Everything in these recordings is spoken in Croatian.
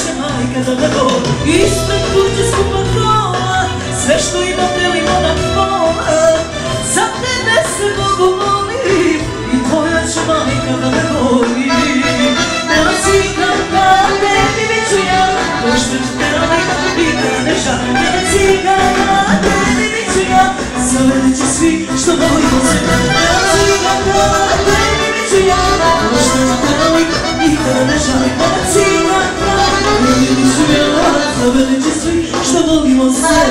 će majka da me voli. Ispred kuće skupa kola, sve što imam delimo na pola. Za tebe se Bogu molim i tvoja će majka da me voli. Nema ciganka, tebi bit ću ja, pošto ću te nalika i da ne žalim. Nema ciganka, tebi bit ću ja, zavedit će svi što volimo se. Nema ciganka, tebi bit ću ja, pošto ću te nalika i da ne žalim. Nema ciganka, tebi bit ću ja, zavedit će svi što volimo se.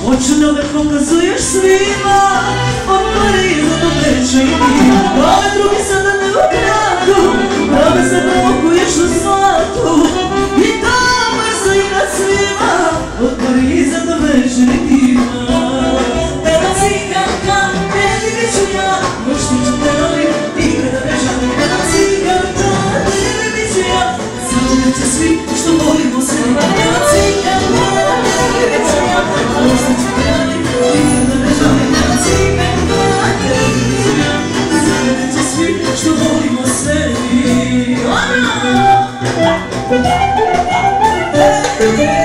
Hoću da me pokazuješ svima, od Pariza do Beča i Nima. Da me drugi sada ne ukradu, da me se provokuješ u zlatu. I da me zaigrat svima, od Pariza do Beča i Nima. Nema ciganka, tebi bit ću ja, pošto ću te volim i kada ne žalim. Nema ciganka, tebi bit ću ja, zavedit će svi što volimo se. Nema ciganka, tebi bit ću ja, pošto ću te volim i kada ne žalim. Nema ciganka, tebi bit ću ja, zavedit će svi što volimo se. Baby,